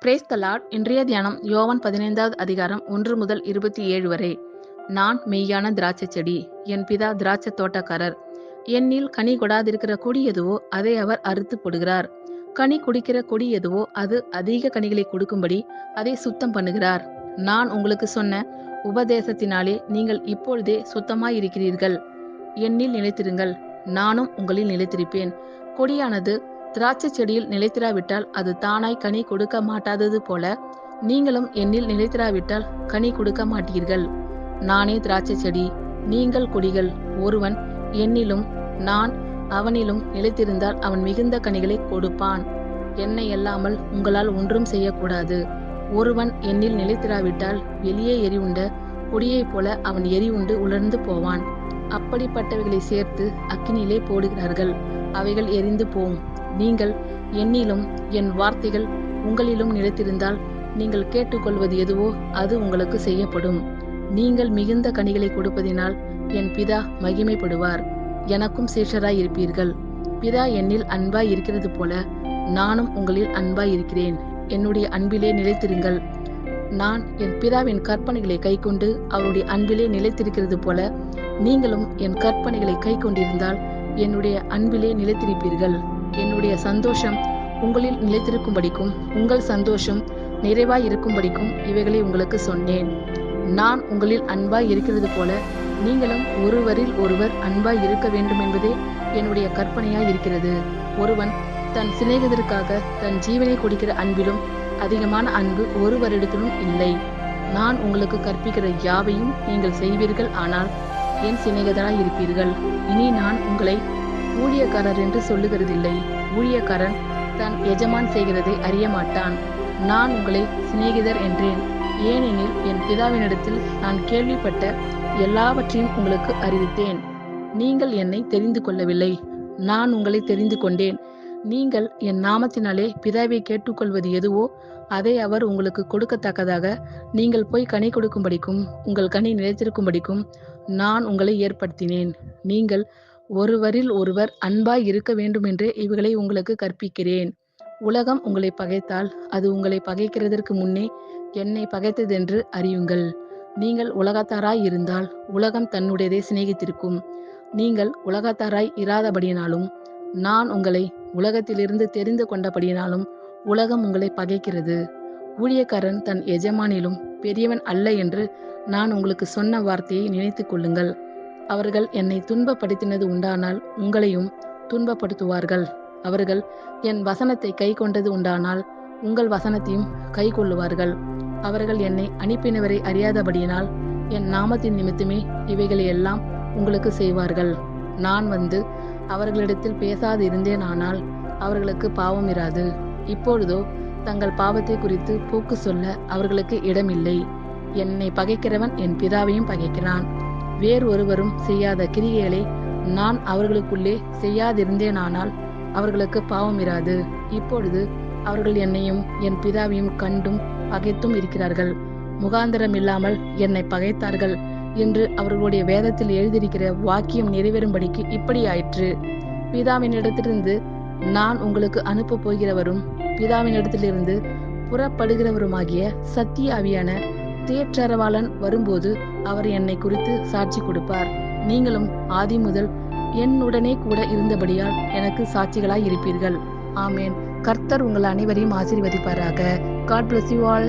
Brace த Lord. இன்றைய தியானம் யோவான் 15வது அதிகாரம் 1 முதல் 27 வரை. நான் மெய்யான திராட்சை செடி, என் பிதா திராட்சை தோட்டக்காரர். என்னில் கனி கொடாதிருக்கிற கொடி எதுவோ அதை அவர் அறுத்து போடுகிறார். கனி குடிக்கிற கொடி எதுவோ அது அதிக கனிகளை கொடுக்கும்படி அதை சுத்தம் பண்ணுகிறார். நான் உங்களுக்கு சொன்ன உபதேசத்தினாலே நீங்கள் இப்பொழுதே சுத்தமாயிருக்கிறீர்கள். என்னில் நிலைத்திருங்கள், நானும் உங்களில் நிலைத்திருப்பேன். கொடியானது திராட்சை செடியில் நிலைத்திராவிட்டால் அது தானாய் கனி கொடுக்க மாட்டாதது போல நீங்களும் என்னில் நிலைத்திராவிட்டால் கனி கொடுக்க மாட்டீர்கள். நானே திராட்சை செடி, நீங்கள் கொடிகள். ஒருவன் என்னிலும் நான் அவனிலும் நிலைத்திருந்தால் அவன் மிகுந்த கனிகளை கொடுப்பான். என்னை அல்லாமல் உங்களால் ஒன்றும் செய்யக்கூடாது. ஒருவன் என்னில் நிலைத்திராவிட்டால் வெளியே எரிவுண்ட கொடியைப் போல அவன் எரிவுண்டு உலர்ந்து போவான். அப்படிப்பட்டவைகளை சேர்த்து அக்கினியிலே போடுகிறார்கள், அவைகள் எரிந்து போம். நீங்கள் என்னிலும் என் வார்த்தைகள் உங்களிலும் நிலைத்திருந்தால் நீங்கள் கேட்டுக்கொள்வது எதுவோ அது உங்களுக்கு செய்யப்படும். நீங்கள் மிகுந்த கனிகளை கொடுப்பதினால் என் பிதா மகிமைப்படுவார். எனக்கும் சீஷராய் இருப்பீர்கள். பிதா என்னில் அன்பாய் இருக்கிறது போல நானும் உங்களில் அன்பாய் இருக்கிறேன். என்னுடைய அன்பிலே நிலைத்திருங்கள். நான் என் பிதாவின் கற்பனைகளை கைக்கொண்டு அவருடைய அன்பிலே நிலைத்திருக்கிறது போல நீங்களும் என் கற்பனைகளை கைக்கொண்டிருந்தால் என்னுடைய அன்பிலே நிலைத்திருப்பீர்கள். என்னுடைய சந்தோஷம் உங்களில் நிலைத்திருக்கும்படிக்கும் உங்கள் சந்தோஷம் நிறைவாய் இருக்கும்படிக்கும் இவைகளை உங்களுக்கு சொன்னேன். நான் உங்களில் அன்பாய் இருக்கிறது போல நீங்களும் ஒருவரில் ஒருவர் அன்பாய் இருக்க வேண்டும் என்பதே என்னுடைய கற்பனையாய் இருக்கிறது. ஒருவன் தன் சிநேகிதருக்காக தன் ஜீவனை கொடுக்கிற அன்பிலும் அதிகமான அன்பு ஒருவரிடத்திலும் இல்லை. நான் உங்களுக்கு கற்பிக்கிற யாவையும் நீங்கள் செய்வீர்கள், ஆனால் என் சிநேகிதராய் இருப்பீர்கள். இனி நான் உங்களை ஊழியக்காரர் என்று சொல்லுகிறதில்லை. ஊழியக்காரன் தன் எஜமான் செய்கிறதை அறிய மாட்டான். நான் உங்களை சிநேகிதர் என்றேன், ஏனெனில் என் பிதாவினிடத்தில் நான் கேள்விப்பட்ட எல்லாவற்றையும் உங்களுக்கு அறிவித்தேன். நீங்கள் என்னை தெரிந்து கொள்ளவில்லை, நான் உங்களை தெரிந்து கொண்டேன். நீங்கள் என் நாமத்தினாலே பிதாவை கேட்டுக்கொள்வது எதுவோ அதை அவர் உங்களுக்கு கொடுக்கத்தக்கதாக நீங்கள் போய் கனி கொடுக்கும்படிக்கும் உங்கள் கனி நிலைத்திருக்கும்படிக்கும் நான் உங்களை ஏற்படுத்தினேன். நீங்கள் ஒருவரில் ஒருவர் அன்பாய் இருக்க வேண்டுமென்றே இவைகளை உங்களுக்கு கற்பிக்கிறேன். உலகம் உங்களை பகைத்தால் அது உங்களை பகைக்கிறதற்கு முன்னே என்னை பகைத்ததென்று அறியுங்கள். நீங்கள் உலகத்தாராய் இருந்தால் உலகம் தன்னுடையதை சிநேகித்திருக்கும். நீங்கள் உலகத்தாராய் இராதபடியினாலும் நான் உங்களை உலகத்திலிருந்து தெரிந்து கொண்டபடியினாலும் உலகம் உங்களை பகைக்கிறது. ஊழியக்காரன் தன் எஜமானிலும் பெரியவன் அல்ல என்று நான் உங்களுக்கு சொன்ன வார்த்தையை நினைத்து கொள்ளுங்கள். அவர்கள் என்னை துன்பப்படுத்தினது உண்டானால் உங்களையும் துன்பப்படுத்துவார்கள். அவர்கள் என் வசனத்தை கை கொண்டது உண்டானால் உங்கள் வசனத்தையும் கை கொள்ளுவார்கள். அவர்கள் என்னை அனுப்பினவரை அறியாதபடியினால் என் நாமத்தின் நிமித்தமே இவைகளை எல்லாம் உங்களுக்கு செய்வார்கள். நான் வந்து அவர்களிடத்தில் பேசாது இருந்தேனானால் அவர்களுக்கு பாவம் இராது. இப்பொழுதோ தங்கள் பாவத்தை குறித்து போக்கு சொல்ல அவர்களுக்கு இடமில்லை. என்னை பகைக்கிறவன் என் பிதாவையும் பகைக்கிறான். வேறு ஒருவரும் செய்யாத கிரியைகளை நான் அவர்களுக்குள்ளே செய்யாதிருந்தேனானால் அவர்களுக்கு பாவம் இராது. இப்பொழுது அவர்கள் என்னையும் என் பிதாவையும் கண்டும் பகைத்தும் இருக்கிறார்கள். முகாந்திரம் இல்லாமல் என்னை பகைத்தார்கள் என்று அவர்களுடைய வேதத்தில் எழுதியிருக்கிற வாக்கியம் நிறைவேறும்படிக்கு இப்படி ஆயிற்று. பிதாவினிடத்திலிருந்து நான் உங்களுக்கு அனுப்ப போகிறவரும் பிதாவினிடத்திலிருந்து புறப்படுகிறவருமாகிய சத்திய ஆவியான தேற்றரவாளன் வரும்போது அவர் என்னை குறித்து சாட்சி கொடுப்பார். நீங்களும் ஆதி முதல் என்னுடனே கூட இருந்தபடியால் எனக்கு சாட்சிகளாய் இருப்பீர்கள். ஆமேன். கர்த்தர் உங்கள் அனைவரையும் ஆசீர்வதிப்பாராக. God bless you all.